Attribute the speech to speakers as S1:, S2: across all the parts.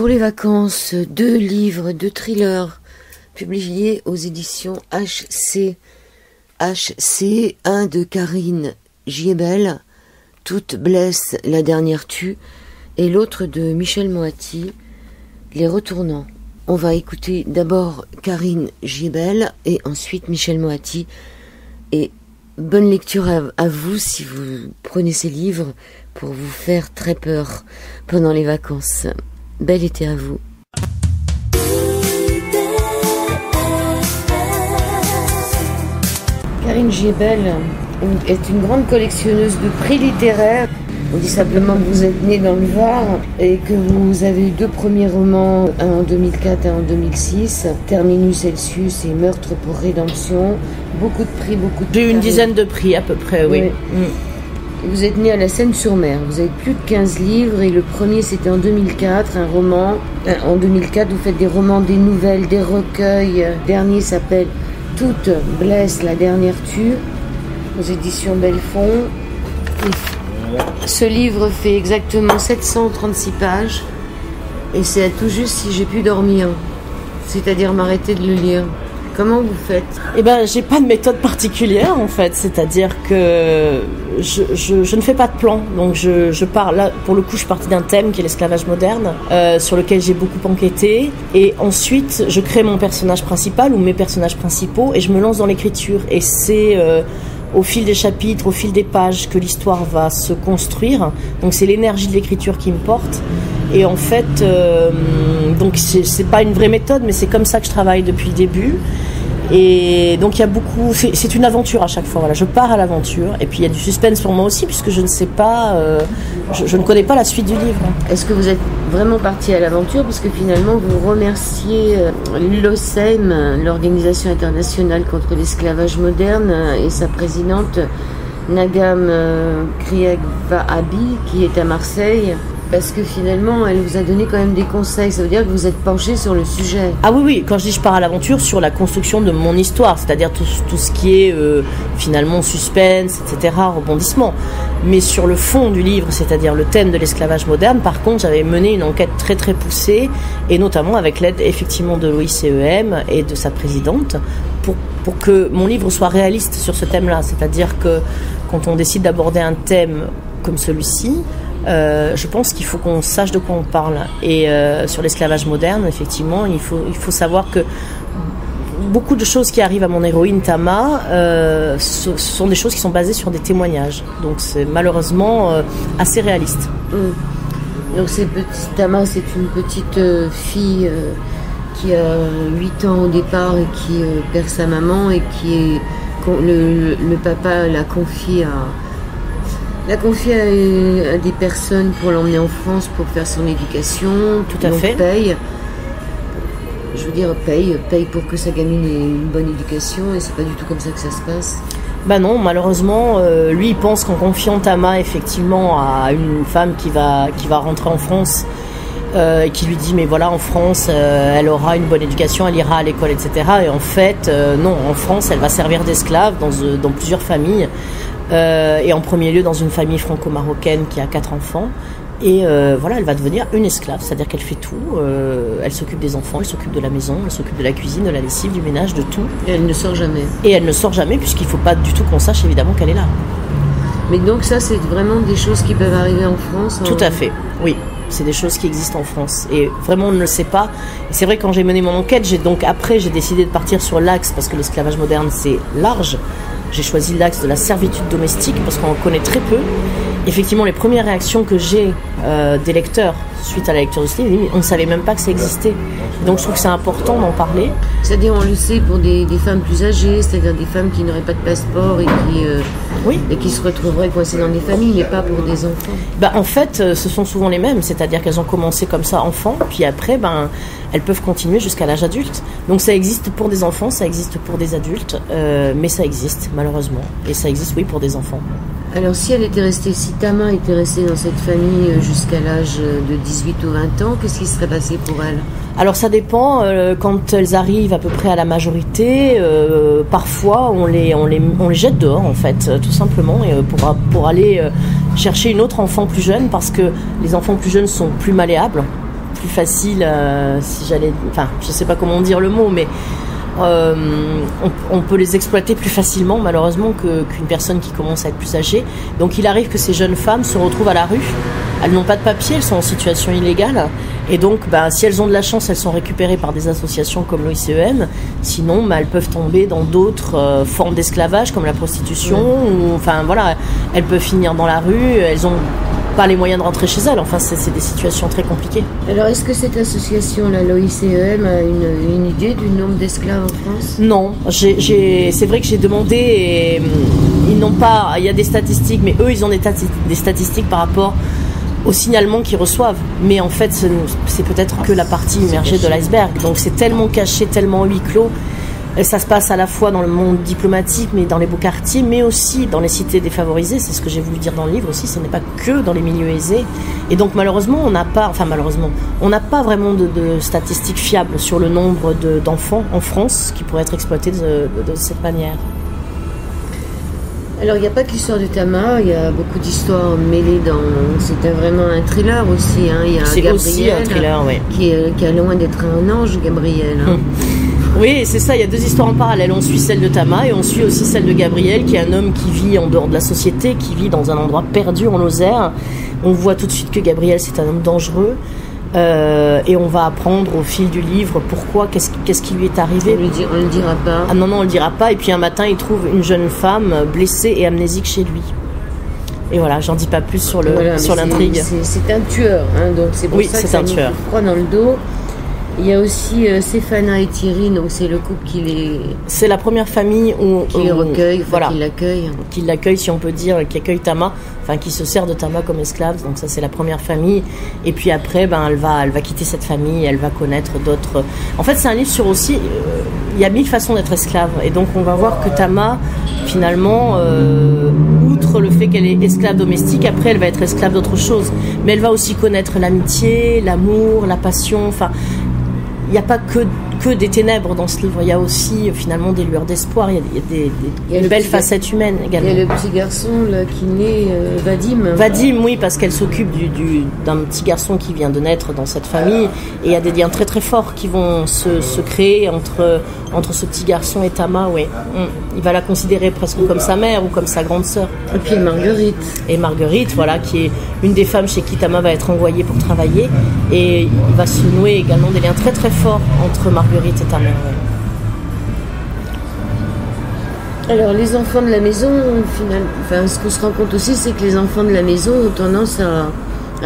S1: pour les vacances, 2 livres, 2 thrillers publiés aux éditions HC. HC, un de Karine Giebel, Toute blesse, la dernière tue, et l'autre de Michel Moati, Les Retournants. On va écouter d'abord Karine Giebel et ensuite Michel Moati. Et bonne lecture à vous si vous prenez ces livres pour vous faire très peur pendant les vacances. Bel été à vous. Karine Giebel est une grande collectionneuse de prix littéraires. On dit simplement que vous êtes née dans le Var et que vous avez eu 2 premiers romans, un en 2004 et un en 2006, Terminus Celsius et Meurtre pour rédemption. Beaucoup de prix, beaucoup de...
S2: J'ai eu une dizaine de prix à peu près, oui.
S1: Vous êtes née à la Seine-sur-Mer, vous avez plus de 15 livres et le premier c'était en 2004, un roman. En 2004 vous faites des romans, des nouvelles, des recueils. Le dernier s'appelle Toute blesse, la dernière tue, aux éditions Belfond. Ce livre fait exactement 736 pages et c'est à tout juste si j'ai pu dormir, c'est-à-dire m'arrêter de le lire. Comment vous faites ?
S2: Eh ben, j'ai pas de méthode particulière en fait, c'est-à-dire que je ne fais pas de plan. Donc je pars là, pour le coup, je suis partie d'un thème qui est l'esclavage moderne, sur lequel j'ai beaucoup enquêté. Et ensuite, je crée mon personnage principal ou mes personnages principaux et je me lance dans l'écriture. Et c'est au fil des chapitres, au fil des pages que l'histoire va se construire. Donc c'est l'énergie de l'écriture qui me porte. Et en fait, donc c'est pas une vraie méthode, mais c'est comme ça que je travaille depuis le début. Et donc il y a beaucoup, c'est une aventure à chaque fois. Voilà, je pars à l'aventure. Et puis il y a du suspense pour moi aussi, puisque je ne sais pas, je ne connais pas la suite du livre.
S1: Est-ce que vous êtes vraiment parti à l'aventure, parce que finalement vous remerciez l'OSEM, l'Organisation internationale contre l'esclavage moderne, et sa présidente Nagam Kriegvahabi, qui est à Marseille. Parce que finalement, elle vous a donné quand même des conseils. Ça veut dire que vous êtes penché sur le sujet.
S2: Ah oui, quand je dis je pars à l'aventure, sur la construction de mon histoire, c'est-à-dire tout ce qui est finalement suspense, etc., rebondissement. Mais sur le fond du livre, c'est-à-dire le thème de l'esclavage moderne, par contre, j'avais mené une enquête très très poussée, et notamment avec l'aide effectivement de l'OICEM et de sa présidente, pour que mon livre soit réaliste sur ce thème-là. C'est-à-dire que quand on décide d'aborder un thème comme celui-ci, je pense qu'il faut qu'on sache de quoi on parle. Et sur l'esclavage moderne, effectivement, il faut savoir que beaucoup de choses qui arrivent à mon héroïne Tama, ce sont des choses qui sont basées sur des témoignages. Donc c'est malheureusement assez réaliste.
S1: Donc Tama, c'est une petite fille qui a 8 ans au départ et qui perd sa maman, et qui est le papa la confie à des personnes pour l'emmener en France pour faire son éducation.
S2: Tout à fait.
S1: Paye pour que sa gamine ait une bonne éducation, et c'est pas du tout comme ça que ça se passe.
S2: Bah non, malheureusement, lui il pense qu'en confiant Tama effectivement à une femme qui va rentrer en France, et qui lui dit mais voilà, en France elle aura une bonne éducation, elle ira à l'école, etc. Et en fait non, en France elle va servir d'esclave dans plusieurs familles. Et en premier lieu dans une famille franco-marocaine qui a 4 enfants. Et voilà, elle va devenir une esclave, c'est-à-dire qu'elle fait tout. Elle s'occupe des enfants, elle s'occupe de la maison, elle s'occupe de la cuisine, de la lessive, du ménage, de tout.
S1: Et elle ne sort jamais.
S2: Et elle ne sort jamais, puisqu'il ne faut pas du tout qu'on sache évidemment qu'elle est là.
S1: Mais donc ça, c'est vraiment des choses qui peuvent arriver en France.
S2: Tout à fait, oui. C'est des choses qui existent en France. Et vraiment, on ne le sait pas. Et c'est vrai que quand j'ai mené mon enquête, j'ai décidé de partir sur l'axe, parce que l'esclavage moderne, c'est large. J'ai choisi l'axe de la servitude domestique parce qu'on en connaît très peu. Effectivement, les premières réactions que j'ai des lecteurs suite à la lecture de ce livre, on ne savait même pas que ça existait. Donc je trouve que c'est important d'en parler.
S1: C'est-à-dire, on le sait pour des femmes plus âgées, c'est-à-dire des femmes qui n'auraient pas de passeport et qui se retrouveraient coincées dans des familles, mais pas pour des enfants.
S2: En fait, ce sont souvent les mêmes, c'est-à-dire qu'elles ont commencé comme ça enfants, puis après, elles peuvent continuer jusqu'à l'âge adulte. Donc ça existe pour des enfants, ça existe pour des adultes, mais ça existe malheureusement, et ça existe oui pour des enfants.
S1: Alors si Tama était restée dans cette famille jusqu'à l'âge de 18 ou 20 ans, qu'est-ce qui serait passé pour elle ?
S2: Alors ça dépend, quand elles arrivent à peu près à la majorité, parfois on les jette dehors en fait, tout simplement, et pour aller chercher une autre enfant plus jeune, parce que les enfants plus jeunes sont plus malléables, plus facile, je sais pas comment dire le mot, mais on peut les exploiter plus facilement malheureusement qu'une personne qui commence à être plus âgée. Donc il arrive que ces jeunes femmes se retrouvent à la rue, elles n'ont pas de papier, elles sont en situation illégale, et donc si elles ont de la chance, elles sont récupérées par des associations comme l'OICEM, sinon elles peuvent tomber dans d'autres formes d'esclavage comme la prostitution, ou elles peuvent finir dans la rue, elles ont pas les moyens de rentrer chez elles, c'est des situations très compliquées.
S1: Alors est-ce que cette association, l'OICEM, a une idée du nombre d'esclaves en France?
S2: Non, c'est vrai que j'ai demandé et ils n'ont pas, il y a des statistiques, mais eux ils ont des statistiques par rapport aux signalements qu'ils reçoivent, mais en fait c'est peut-être que la partie immergée de l'iceberg, donc c'est tellement caché, tellement huis clos. Et ça se passe à la fois dans le monde diplomatique, mais dans les beaux quartiers, mais aussi dans les cités défavorisées. C'est ce que j'ai voulu dire dans le livre aussi. Ce n'est pas que dans les milieux aisés. Et donc malheureusement, on n'a pas vraiment de statistiques fiables sur le nombre d'enfants en France qui pourraient être exploités de cette manière.
S1: Alors il n'y a pas que l'histoire de Tama, il y a beaucoup d'histoires mêlées dans. C'était vraiment un thriller aussi. Il y a
S2: c'est aussi un thriller, oui.
S1: Qui a loin d'être un ange, Gabriel.
S2: Oui, c'est ça, il y a deux histoires en parallèle. On suit celle de Tama et on suit aussi celle de Gabriel, qui est un homme qui vit en dehors de la société, qui vit dans un endroit perdu en Lozère. On voit tout de suite que Gabriel, c'est un homme dangereux. Et on va apprendre au fil du livre pourquoi, qu'est-ce qui lui est arrivé.
S1: On le dira pas.
S2: Ah non, on le dira pas. Et puis un matin, il trouve une jeune femme blessée et amnésique chez lui. Et voilà, j'en dis pas plus sur l'intrigue.
S1: C'est un tueur, donc c'est pour ça que ça nous fait froid dans le dos. Il y a aussi Stéphana et Thierry, donc c'est le couple qui les...
S2: C'est la première famille
S1: qui les recueille, qui l'accueille.
S2: Qui l'accueille, si on peut dire, qui accueille Tama, qui se sert de Tama comme esclave. Donc ça, c'est la première famille. Et puis après, elle va quitter cette famille, elle va connaître d'autres... En fait, c'est un livre sur aussi... il y a 1000 façons d'être esclave. Et donc, on va voir que Tama, finalement, outre le fait qu'elle est esclave domestique, après, elle va être esclave d'autre chose. Mais elle va aussi connaître l'amitié, l'amour, la passion, il n'y a pas que des ténèbres dans ce livre, il y a aussi finalement des lueurs d'espoir, il y a des belles facettes humaines également.
S1: Il y a le petit garçon là, qui naît, Vadim.
S2: Vadim, oui, parce qu'elle s'occupe d'un petit garçon qui vient de naître dans cette famille, et il y a des liens très très forts qui vont se créer entre ce petit garçon et Tama, oui. Il va la considérer presque comme sa mère ou comme sa grande sœur.
S1: Et puis Marguerite.
S2: Et Marguerite, qui est une des femmes chez qui Tama va être envoyée pour travailler, et il va se nouer également des liens très très forts entre Marguerite et Tama.
S1: Alors les enfants de la maison, ce qu'on se rend compte aussi, c'est que les enfants de la maison ont tendance à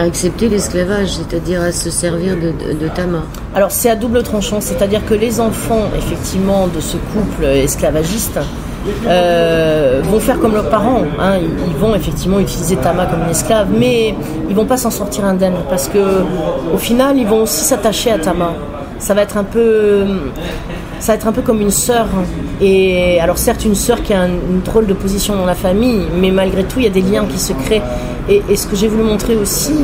S1: accepter l'esclavage, c'est-à-dire à se servir de Tama.
S2: Alors c'est à double tranchant, c'est-à-dire que les enfants, effectivement, de ce couple esclavagiste vont faire comme leurs parents. Ils vont effectivement utiliser Tama comme une esclave, mais ils vont pas s'en sortir indemnes, parce que au final, ils vont aussi s'attacher à Tama. Ça va être un peu comme une sœur. Et alors certes, une sœur qui a une drôle de position dans la famille, mais malgré tout, il y a des liens qui se créent. Et ce que j'ai voulu montrer aussi,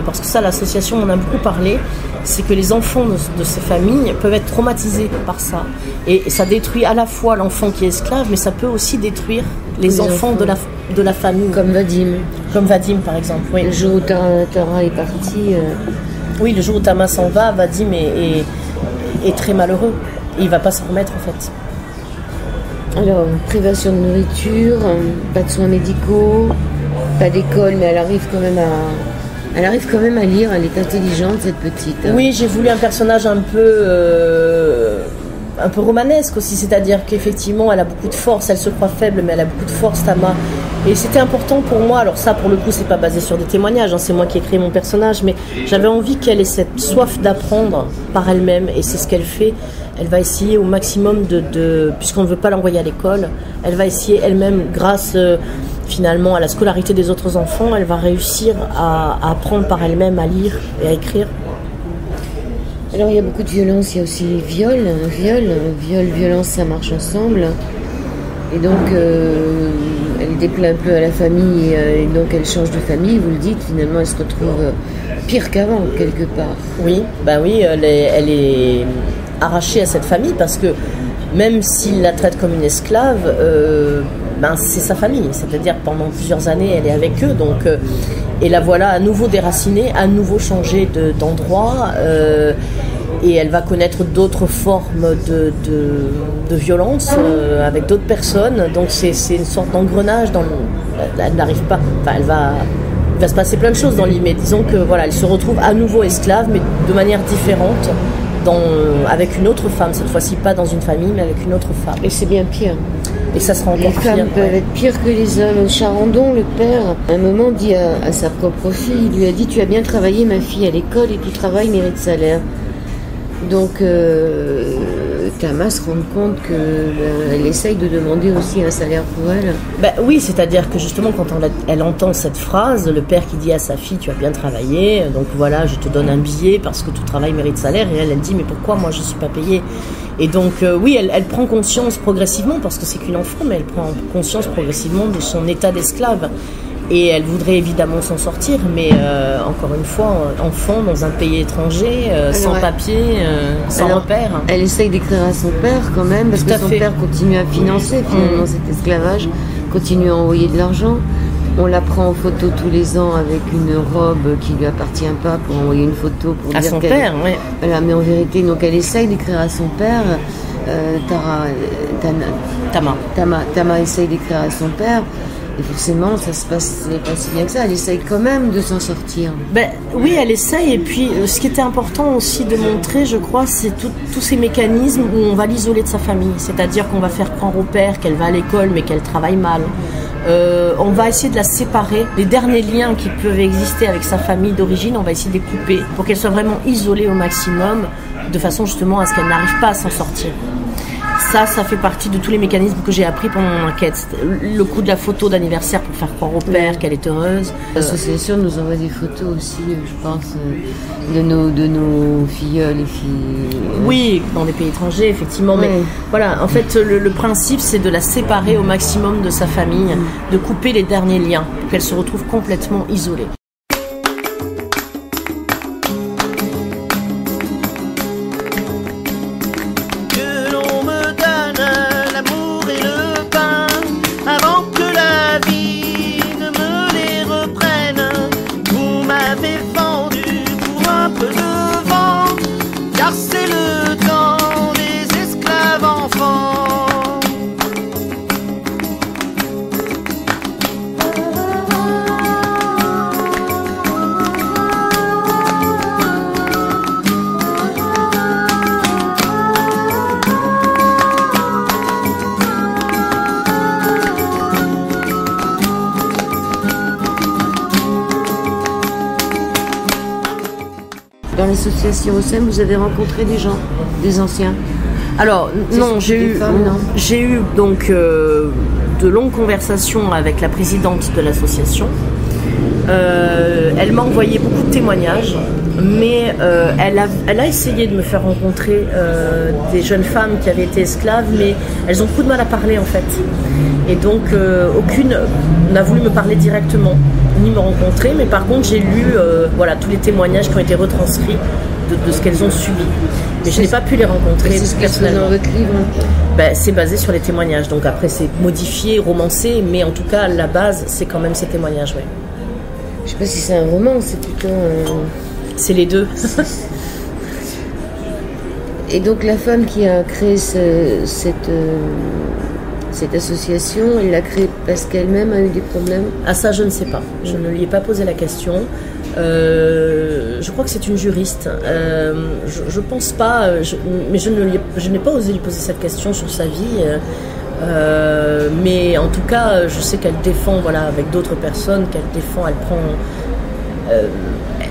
S2: parce que ça, l'association en a beaucoup parlé, c'est que les enfants de ces familles peuvent être traumatisés par ça. Et ça détruit à la fois l'enfant qui est esclave, mais ça peut aussi détruire les enfants de la famille.
S1: Comme Vadim.
S2: Comme Vadim, par exemple. Oui.
S1: Le jour où Tara est partie...
S2: Oui, le jour où Tama s'en va, Vadim est très malheureux. Et il ne va pas s'en remettre, en fait.
S1: Alors, privation de nourriture, pas de soins médicaux, pas d'école, mais elle arrive quand même à lire. Elle est intelligente, cette petite.
S2: Oui, j'ai voulu un personnage un peu romanesque aussi, c'est-à-dire qu'effectivement, elle a beaucoup de force. Elle se croit faible, mais elle a beaucoup de force, Tama. Et c'était important pour moi. Alors ça, pour le coup, c'est pas basé sur des témoignages. C'est moi qui ai créé mon personnage, mais j'avais envie qu'elle ait cette soif d'apprendre par elle-même, et c'est ce qu'elle fait. Elle va essayer au maximum puisqu'on ne veut pas l'envoyer à l'école, elle va essayer elle-même, grâce finalement à la scolarité des autres enfants, elle va réussir à apprendre par elle-même à lire et à écrire.
S1: Alors il y a beaucoup de violence, il y a aussi viol, violence, ça marche ensemble. Et donc elle déplaît un peu à la famille, et donc elle change de famille, vous le dites, finalement elle se retrouve pire qu'avant, quelque part.
S2: Oui, elle est arrachée à cette famille, parce que même s'il la traite comme une esclave, c'est sa famille. C'est-à-dire pendant plusieurs années, elle est avec eux. Donc, et la voilà à nouveau déracinée, à nouveau changée d'endroit. Et elle va connaître d'autres formes de violence avec d'autres personnes. Donc c'est une sorte d'engrenage. Elle n'arrive pas. Enfin, il va se passer plein de choses dans l'île. Mais disons que voilà, elle se retrouve à nouveau esclave, mais de manière différente, avec une autre femme. Cette fois-ci, pas dans une famille, mais avec une autre femme.
S1: Et c'est bien pire.
S2: Et ça sera encore
S1: pire. Les femmes peuvent être pires que les hommes. Charandon, le père, à un moment dit à sa propre fille, il lui a dit: tu as bien travaillé, ma fille, à l'école, et tout travail mérite salaire. Donc Tama se rend compte qu'elle essaye de demander aussi un salaire pour elle.
S2: Oui, c'est-à-dire que justement quand elle entend cette phrase, le père qui dit à sa fille: tu as bien travaillé, donc voilà, je te donne un billet parce que tout travail mérite salaire, et elle dit: mais pourquoi moi je ne suis pas payée? Et donc oui, elle prend conscience progressivement, parce que c'est qu'une enfant, mais elle prend conscience progressivement de son état d'esclave. Et elle voudrait évidemment s'en sortir, mais encore une fois, enfant dans un pays étranger, sans papier, sans repère.
S1: Elle essaye d'écrire à son père quand même, parce que son père continue à financer finalement cet esclavage, continue à envoyer de l'argent. On la prend en photo tous les ans avec une robe qui lui appartient pas, pour envoyer une photo pour
S2: à
S1: dire
S2: son père, oui.
S1: Voilà, mais en vérité, donc elle essaye d'écrire à son père. Tama essaye d'écrire à son père. Et forcément, ça se passe pas si bien que ça. Elle essaye quand même de s'en sortir.
S2: Oui, elle essaye. Et puis, ce qui était important aussi de montrer, je crois, c'est tous ces mécanismes où on va l'isoler de sa famille. C'est-à-dire qu'on va faire croire au père qu'elle va à l'école, mais qu'elle travaille mal. On va essayer de la séparer. Les derniers liens qui peuvent exister avec sa famille d'origine, on va essayer de les couper pour qu'elle soit vraiment isolée au maximum, de façon justement à ce qu'elle n'arrive pas à s'en sortir. Ça fait partie de tous les mécanismes que j'ai appris pendant mon enquête. Le coup de la photo d'anniversaire pour faire croire au père qu'elle est heureuse.
S1: L'association nous envoie des photos aussi, je pense, de nos filleuls et filles.
S2: Oui, dans des pays étrangers, effectivement. Mais voilà, en fait, le principe, c'est de la séparer au maximum de sa famille, de couper les derniers liens, pour qu'elle se retrouve complètement isolée.
S1: Dans l'association OSEM, vous avez rencontré des gens, des anciens?
S2: Alors non, j'ai eu donc de longues conversations avec la présidente de l'association. Elle m'a envoyé beaucoup de témoignages, mais elle a essayé de me faire rencontrer des jeunes femmes qui avaient été esclaves, mais elles ont beaucoup de mal à parler en fait. Et donc aucune n'a voulu me parler directement, ni me rencontrer, mais par contre j'ai lu tous les témoignages qui ont été retranscrits de ce qu'elles ont subi. Mais je n'ai pas pu les rencontrer personnellement.
S1: C'est dans votre livre?
S2: C'est basé sur les témoignages, donc après c'est modifié, romancé, mais en tout cas la base c'est quand même ces témoignages. Ouais.
S1: Je ne sais pas si c'est un roman, c'est plutôt
S2: C'est les deux.
S1: Et donc la femme qui a créé cette association, elle l'a créée parce qu'elle-même a eu des problèmes?
S2: Ah ça je ne sais pas, je ne lui ai pas posé la question. Je crois que c'est une juriste. Je pense pas, mais je n'ai pas osé lui poser cette question sur sa vie. Mais en tout cas, je sais qu'elle défend, avec d'autres personnes, elle prend,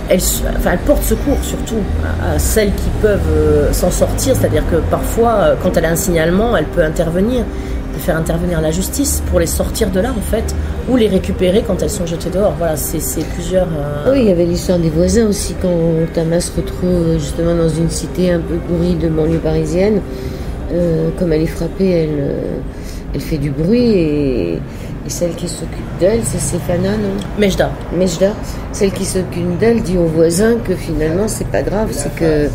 S2: elle porte secours surtout à celles qui peuvent s'en sortir. C'est-à-dire que parfois, quand elle a un signalement, elle peut intervenir. Faire intervenir la justice pour les sortir de là en fait, ou les récupérer quand elles sont jetées dehors. Voilà, c'est plusieurs...
S1: Oui, il y avait l'histoire des voisins aussi, quand Tama se retrouve justement dans une cité un peu pourrie de banlieue parisienne. Comme elle est frappée, elle fait du bruit et Et celle qui s'occupe d'elle, c'est Stéphana, non?
S2: Mejda.
S1: Mejda. Celle qui s'occupe d'elle dit au voisin que finalement c'est pas grave, c'est que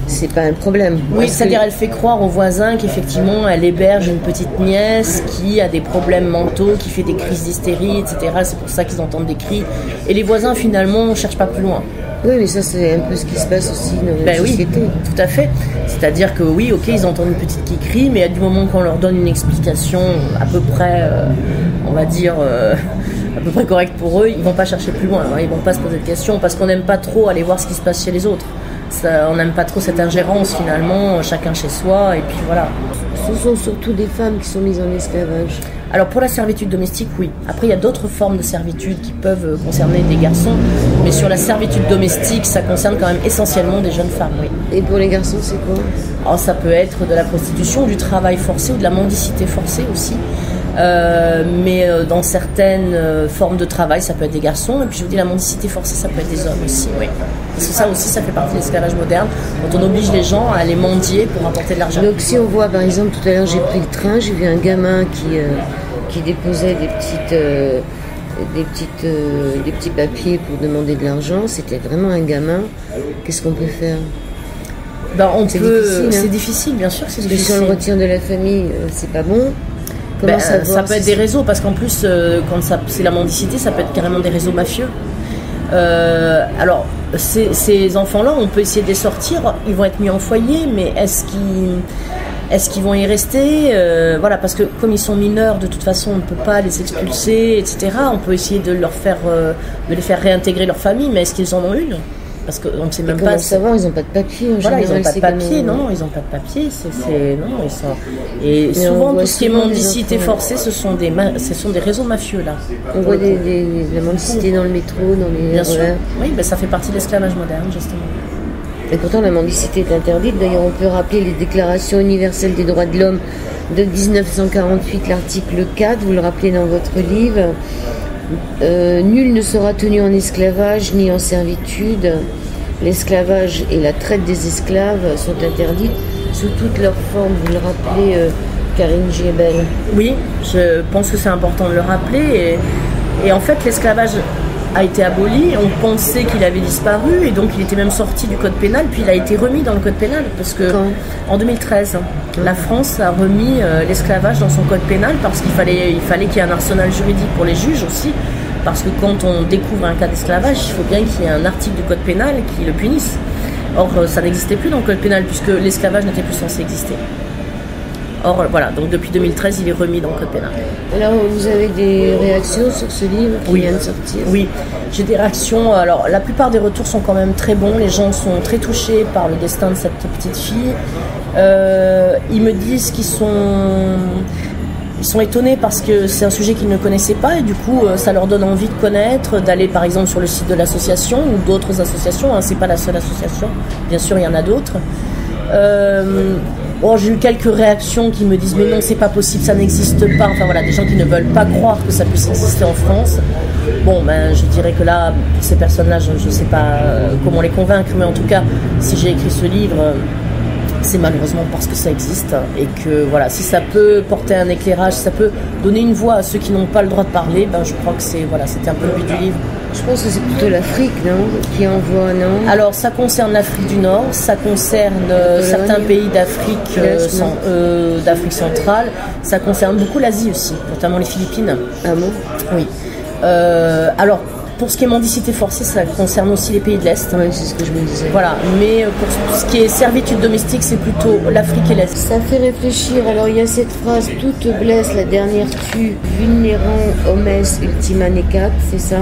S1: c'est pas un problème.
S2: Oui, c'est-à-dire elle fait croire au voisin qu'effectivement elle héberge une petite nièce qui a des problèmes mentaux, qui fait des crises d'hystérie, etc. C'est pour ça qu'ils entendent des cris. Et les voisins finalement ne cherchent pas plus loin.
S1: Oui, mais ça c'est un peu ce qui se passe aussi dans la société.
S2: Oui, tout à fait. C'est-à-dire que oui, ok, ils entendent une petite qui crie, mais du moment qu'on leur donne une explication à peu près, on va dire, à peu près correcte pour eux, ils vont pas chercher plus loin. Ils vont pas se poser de questions parce qu'on n'aime pas trop aller voir ce qui se passe chez les autres. Ça, on n'aime pas trop cette ingérence finalement, chacun chez soi, et puis voilà.
S1: Ce sont surtout des femmes qui sont mises en esclavage.
S2: Alors pour la servitude domestique, oui. Après, il y a d'autres formes de servitude qui peuvent concerner des garçons, mais sur la servitude domestique, ça concerne quand même essentiellement des jeunes femmes, oui.
S1: Et pour les garçons, c'est quoi?
S2: Alors, ça peut être de la prostitution, du travail forcé ou de la mendicité forcée aussi. Mais dans certaines formes de travail, ça peut être des garçons. Et puis je vous dis, la mendicité forcée, ça peut être des hommes aussi, oui. Parce que ça aussi, ça fait partie de l'esclavage moderne, quand on oblige les gens à aller mendier pour apporter de l'argent.
S1: Donc si on voit, par exemple, tout à l'heure, j'ai pris le train, j'ai vu un gamin qui déposait des petits papiers pour demander de l'argent. C'était vraiment un gamin. Qu'est-ce qu'on peut faire?
S2: C'est difficile, bien sûr que c'est difficile.
S1: Si on le retire de la famille, c'est pas bon.
S2: Ça peut être des réseaux, parce qu'en plus, quand c'est la mendicité, ça peut être carrément des réseaux mafieux. Alors, ces enfants-là, on peut essayer de les sortir, ils vont être mis en foyer, mais est-ce qu'ils vont y rester? Voilà, parce que comme ils sont mineurs, de toute façon, on ne peut pas les expulser, etc. On peut essayer de les faire réintégrer leur famille, mais est-ce qu'ils en ont une? Parce qu'on ne sait même pas.
S1: Savoir, ils n'ont pas de papier.
S2: Voilà, ils n'ont pas de papier, non, ils n'ont pas de papier. Non, ils sont. Et souvent, tout ce qui est mendicité forcée, ce sont des réseaux mafieux là.
S1: On voit la mendicité dans le métro, dans les.
S2: Bien sûr. Oui, ça fait partie de l'esclavage moderne, justement.
S1: Et pourtant, la mendicité est interdite. D'ailleurs, on peut rappeler les déclarations universelles des droits de l'homme de 1948, l'article 4. Vous le rappelez dans votre livre. Nul ne sera tenu en esclavage ni en servitude. L'esclavage et la traite des esclaves sont interdits sous toutes leurs formes. Vous le rappelez, Karine Giebel.
S2: Oui, je pense que c'est important de le rappeler. Et en fait, l'esclavage a été aboli. On pensait qu'il avait disparu et donc il était même sorti du code pénal. Puis il a été remis dans le code pénal parce que en 2013, la France a remis l'esclavage dans son code pénal parce qu'il fallait qu'il y ait un arsenal juridique pour les juges aussi. Parce que quand on découvre un cas d'esclavage, il faut bien qu'il y ait un article du code pénal qui le punisse. Or, ça n'existait plus dans le code pénal puisque l'esclavage n'était plus censé exister. Or, voilà, donc depuis 2013, il est remis dans le code pénal.
S1: Alors, vous avez des réactions sur ce livre qui vient de sortir?
S2: Oui, j'ai des réactions. Alors, la plupart des retours sont quand même très bons. Les gens sont très touchés par le destin de cette petite fille. Ils me disent qu'ils sont étonnés parce que c'est un sujet qu'ils ne connaissaient pas et du coup ça leur donne envie de connaître, d'aller par exemple sur le site de l'association ou d'autres associations, hein, c'est pas la seule association, bien sûr il y en a d'autres. J'ai eu quelques réactions qui me disent mais non c'est pas possible, ça n'existe pas, enfin voilà, des gens qui ne veulent pas croire que ça puisse exister en France. Bon je dirais que là pour ces personnes-là je ne sais pas comment les convaincre, mais en tout cas si j'ai écrit ce livre c'est malheureusement parce que ça existe et que voilà, si ça peut porter un éclairage, ça peut donner une voix à ceux qui n'ont pas le droit de parler, je crois que c'était un peu le but du livre.
S1: Je pense que c'est plutôt l'Afrique, non, qui envoie, non?
S2: Alors ça concerne l'Afrique du Nord, ça concerne certains pays d'Afrique centrale, ça concerne beaucoup l'Asie aussi, notamment les Philippines.
S1: Ah bon?
S2: Oui. Alors pour ce qui est mendicité forcée, ça concerne aussi les pays de l'Est.
S1: Oui, c'est ce que je me disais.
S2: Voilà, mais pour ce qui est servitude domestique, c'est plutôt l'Afrique et l'Est.
S1: Ça fait réfléchir. Alors, il y a cette phrase « Toute blesse, la dernière tue, vulnerant hommes ultima necat », c'est ça?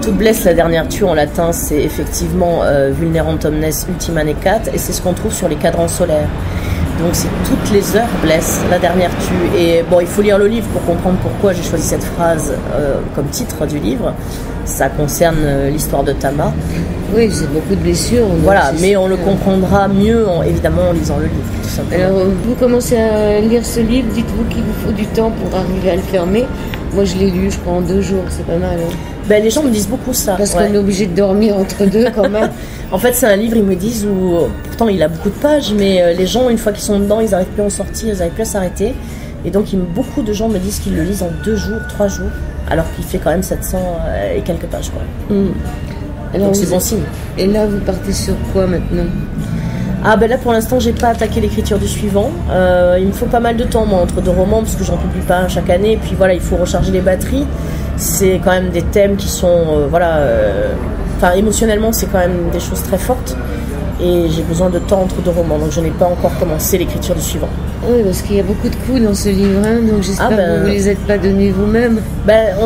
S2: Toute blesse, la dernière tue, en latin, c'est effectivement vulnerant omnes ultima necat, et c'est ce qu'on trouve sur les cadrans solaires. Donc c'est toutes les heures blessent, la dernière tue. Et bon, il faut lire le livre pour comprendre pourquoi j'ai choisi cette phrase comme titre du livre. Ça concerne l'histoire de Tama.
S1: Oui, c'est beaucoup de blessures.
S2: Voilà, mais on le comprendra mieux évidemment en lisant le livre, tout simplement.
S1: Alors vous commencez à lire ce livre, dites-vous qu'il vous faut du temps pour arriver à le fermer. Moi je l'ai lu, je crois, en 2 jours, c'est pas mal. Hein.
S2: Les gens me disent beaucoup ça.
S1: Parce qu'on est obligé de dormir entre deux quand même.
S2: En fait, c'est un livre, ils me disent, où pourtant il a beaucoup de pages, mais les gens, une fois qu'ils sont dedans, ils n'arrivent plus à en sortir, ils n'arrivent plus à s'arrêter. Et donc beaucoup de gens me disent qu'ils le lisent en 2 jours, 3 jours, alors qu'il fait quand même 700 et quelques pages, quoi.
S1: Alors
S2: donc c'est bon signe.
S1: Et là, vous partez sur quoi maintenant?
S2: Ah ben là pour l'instant j'ai pas attaqué l'écriture du suivant. Il me faut pas mal de temps moi entre 2 romans parce que j'en publie pas un chaque année. Et puis voilà, il faut recharger les batteries. C'est quand même des thèmes qui sont émotionnellement c'est quand même des choses très fortes. Et j'ai besoin de temps entre 2 romans, donc je n'ai pas encore commencé l'écriture du suivant.
S1: Oui, parce qu'il y a beaucoup de coups dans ce livre, hein, donc j'espère que vous ne les êtes pas donnés vous-même.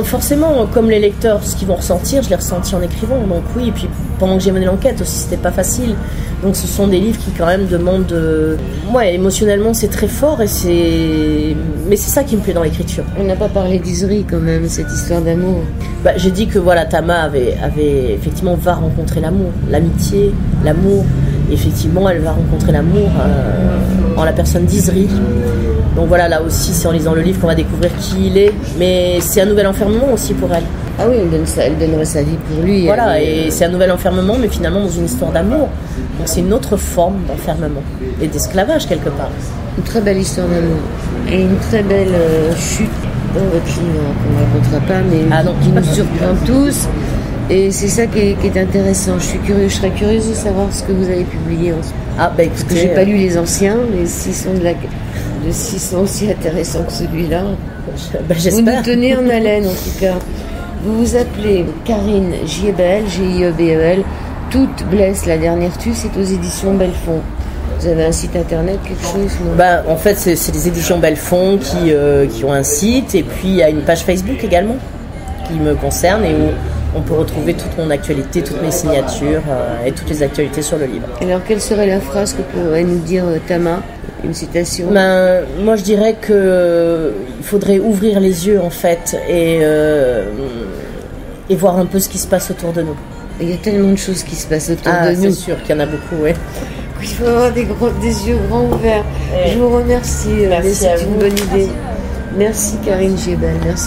S2: Forcément, comme les lecteurs, ce qu'ils vont ressentir, je l'ai ressenti en écrivant, donc oui, et puis pendant que j'ai mené l'enquête aussi, c'était pas facile. Donc ce sont des livres qui quand même demandent... émotionnellement c'est très fort, mais c'est ça qui me plaît dans l'écriture.
S1: On n'a pas parlé d'Isri quand même, cette histoire d'amour.
S2: J'ai dit que voilà, Tama avait effectivement va rencontrer l'amour, l'amitié, l'amour. Effectivement, elle va rencontrer l'amour en la personne d'Isri. Donc voilà, là aussi, c'est en lisant le livre qu'on va découvrir qui il est. Mais c'est un nouvel enfermement aussi pour elle.
S1: Ah oui, elle donnerait sa vie pour lui.
S2: Voilà, et c'est un nouvel enfermement, mais finalement dans une histoire d'amour. Donc c'est une autre forme d'enfermement et d'esclavage quelque part.
S1: Une très belle histoire d'amour. Et une très belle chute dans votre livre, qu'on ne racontera pas, mais qui nous surprend tous. Et c'est ça qui est intéressant. Je serais curieuse de savoir ce que vous avez publié en ce moment.
S2: Écoutez,
S1: parce que j'ai pas lu les anciens, mais s'ils sont aussi intéressants que celui-là,
S2: j'espère.
S1: Vous nous tenez en haleine en tout cas. Vous vous appelez Karine Giebel, Giebel. Toute blesse, la dernière tue, c'est aux éditions Belfond. Vous avez un site internet, quelque chose, non?
S2: En fait, c'est les éditions Belfond qui ont un site, et puis il y a une page Facebook également qui me concerne et où on peut retrouver toute mon actualité, toutes mes signatures et toutes les actualités sur le livre.
S1: Alors, quelle serait la phrase que pourrait nous dire Tama? Une citation?
S2: Moi, je dirais qu'il faudrait ouvrir les yeux, en fait, et voir un peu ce qui se passe autour de nous.
S1: Il y a tellement de choses qui se passent autour de nous.
S2: C'est sûr qu'il y en a beaucoup, oui.
S1: Il faut avoir des yeux grands ouverts. Je vous remercie.
S2: Merci
S1: c'est une bonne idée. Merci Karine Giebel. Merci.